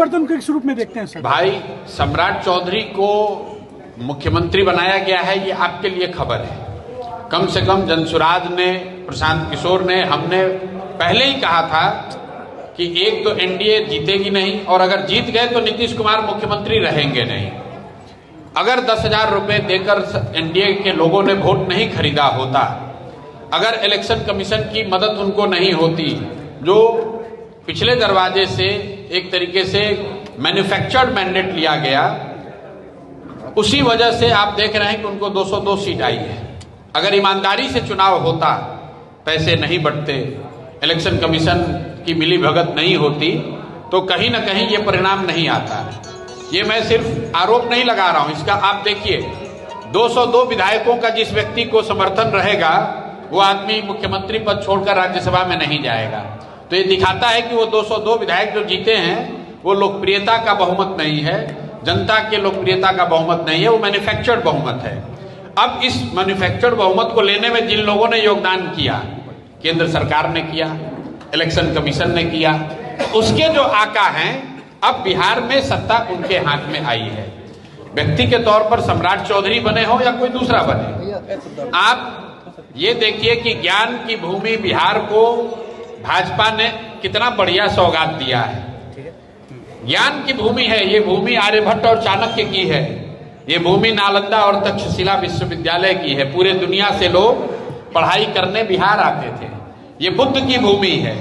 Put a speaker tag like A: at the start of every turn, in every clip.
A: परिवर्तन को किस रूप में देखते हैं सर?
B: भाई, सम्राट चौधरी को मुख्यमंत्री बनाया गया है, ये आपके लिए खबर है। कम से कम जनसुराज ने, प्रशांत किशोर ने, हमने पहले ही कहा था कि एक तो एनडीए जीतेगी नहीं, और अगर जीत गए तो नीतीश कुमार मुख्यमंत्री रहेंगे नहीं। अगर 10,000 रुपए देकर एनडीए के लोगों ने वोट नहीं खरीदा होता, अगर इलेक्शन कमीशन की मदद उनको नहीं होती, जो पिछले दरवाजे से एक तरीके से मैन्युफैक्चर्ड मैंडेट लिया गया, उसी वजह से आप देख रहे हैं कि उनको 202 सीट आई है। अगर ईमानदारी से चुनाव होता, पैसे नहीं बंटते, इलेक्शन कमीशन की मिली भगत नहीं होती, तो कहीं ना कहीं ये परिणाम नहीं आता। ये मैं सिर्फ आरोप नहीं लगा रहा हूं, इसका आप देखिए 202 विधायकों का जिस व्यक्ति को समर्थन रहेगा, वो आदमी मुख्यमंत्री पद छोड़कर राज्यसभा में नहीं जाएगा। तो ये दिखाता है कि वो 202 विधायक जो जीते हैं वो लोकप्रियता का बहुमत नहीं है, जनता के लोकप्रियता का बहुमत नहीं है, वो मैन्युफैक्चर्ड बहुमत है। अब इस मैन्युफैक्चर्ड बहुमत को लेने में जिन लोगों ने योगदान किया, केंद्र सरकार ने किया, इलेक्शन कमीशन ने किया, उसके जो आका हैं, अब बिहार में सत्ता उनके हाथ में आई है। व्यक्ति के तौर पर सम्राट चौधरी बने हो या कोई दूसरा बने, आप ये देखिए कि ज्ञान की भूमि बिहार को भाजपा ने कितना बढ़िया सौगात दिया है। ज्ञान की भूमि है ये, भूमि आर्यभट्ट और चाणक्य की है, ये भूमि नालंदा और तक्षशिला विश्वविद्यालय की है। पूरे दुनिया से लोग पढ़ाई करने बिहार आते थे। ये बुद्ध की भूमि है,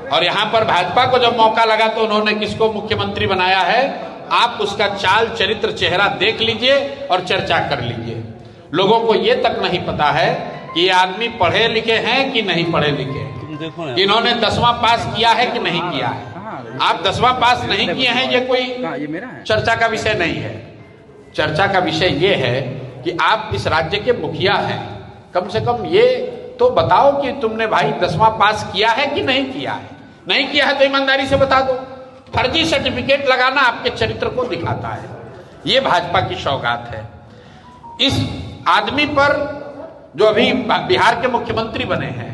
B: और यहाँ पर भाजपा को जब मौका लगा तो उन्होंने किसको मुख्यमंत्री बनाया है, आप उसका चाल चरित्र चेहरा देख लीजिए और चर्चा कर लीजिए। लोगों को ये तक नहीं पता है कि ये आदमी पढ़े लिखे हैं कि नहीं पढ़े लिखे, इन्होंने 10वां पास किया है कि नहीं किया है। आप 10वां पास नहीं किए हैं, ये कोई चर्चा का विषय नहीं है। चर्चा का विषय ये है कि आप इस राज्य के मुखिया हैं, कम से कम ये तो बताओ कि तुमने भाई 10वां पास किया है कि नहीं किया है। नहीं किया है तो ईमानदारी से बता दो। फर्जी सर्टिफिकेट लगाना आपके चरित्र को दिखाता है। ये भाजपा की सौगात है। इस आदमी पर जो अभी बिहार के मुख्यमंत्री बने हैं,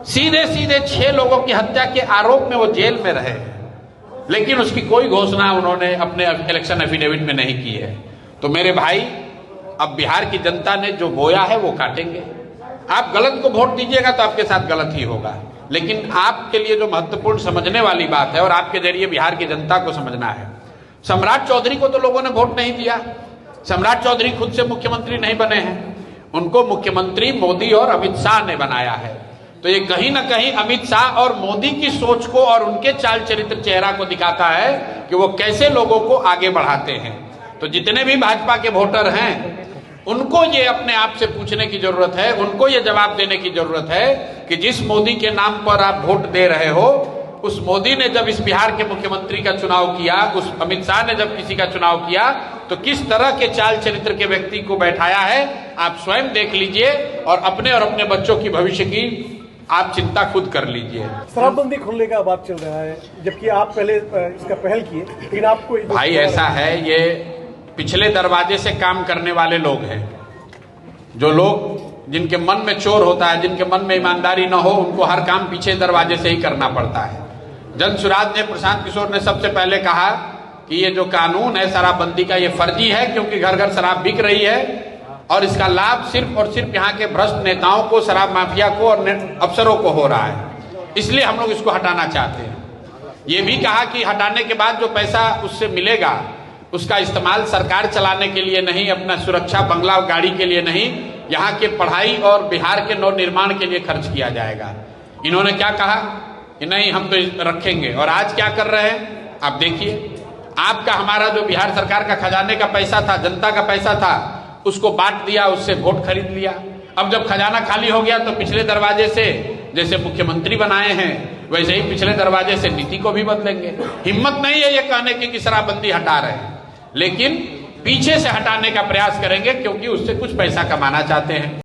B: सीधे सीधे 6 लोगों की हत्या के आरोप में वो जेल में रहे हैं, लेकिन उसकी कोई घोषणा उन्होंने अपने इलेक्शन एफिडेविट में नहीं की है। तो मेरे भाई, अब बिहार की जनता ने जो बोया है वो काटेंगे। आप गलत को वोट दीजिएगा तो आपके साथ गलत ही होगा, लेकिन आपके लिए जो महत्वपूर्ण समझने वाली बात है और आपके जरिए बिहार की जनता को समझना है, सम्राट चौधरी को तो लोगों ने वोट नहीं दिया। सम्राट चौधरी खुद से मुख्यमंत्री नहीं बने हैं, उनको मुख्यमंत्री मोदी और अमित शाह ने बनाया है। तो ये कहीं ना कहीं अमित शाह और मोदी की सोच को और उनके चाल चरित्र चेहरा को दिखाता है कि वो कैसे लोगों को आगे बढ़ाते हैं। तो जितने भी भाजपा के वोटर हैं, उनको ये अपने आप से पूछने की जरूरत है, उनको ये जवाब देने की जरूरत है कि जिस मोदी के नाम पर आप वोट दे रहे हो, उस मोदी ने जब इस बिहार के मुख्यमंत्री का चुनाव किया, उस अमित शाह ने जब किसी का चुनाव किया, तो किस तरह के चाल चरित्र के व्यक्ति को बैठाया है, आप स्वयं देख लीजिए और अपने बच्चों की भविष्य की आप चिंता खुद कर लीजिए।
A: शराबबंदी खोलने का बात चल रहा है, जबकि आप पहले इसका पहल किए, लेकिन आपको
B: भाई ऐसा है, ये पिछले दरवाजे से काम करने वाले लोग हैं। जो लोग जिनके मन में चोर होता है, जिनके मन में ईमानदारी न हो, उनको हर काम पीछे दरवाजे से ही करना पड़ता है। जनसुराज ने, प्रशांत किशोर ने सबसे पहले कहा कि ये जो कानून है शराबबंदी का, ये फर्जी है, क्योंकि घर घर शराब बिक रही है और इसका लाभ सिर्फ और सिर्फ यहाँ के भ्रष्ट नेताओं को, शराब माफिया को और अफसरों को हो रहा है, इसलिए हम लोग इसको हटाना चाहते हैं। ये भी कहा कि हटाने के बाद जो पैसा उससे मिलेगा, उसका इस्तेमाल सरकार चलाने के लिए नहीं, अपना सुरक्षा बंगला गाड़ी के लिए नहीं, यहाँ के पढ़ाई और बिहार के नव निर्माण के लिए खर्च किया जाएगा। इन्होंने क्या कहा कि नहीं हम तो रखेंगे, और आज क्या कर रहे हैं आप देखिए। आपका हमारा जो बिहार सरकार का खजाने का पैसा था, जनता का पैसा था, उसको बांट दिया, उससे वोट खरीद लिया। अब जब खजाना खाली हो गया तो पिछले दरवाजे से जैसे मुख्यमंत्री बनाए हैं, वैसे ही पिछले दरवाजे से नीति को भी बदलेंगे। हिम्मत नहीं है ये कहने की कि शराबबंदी हटा रहे हैं, लेकिन पीछे से हटाने का प्रयास करेंगे, क्योंकि उससे कुछ पैसा कमाना चाहते हैं।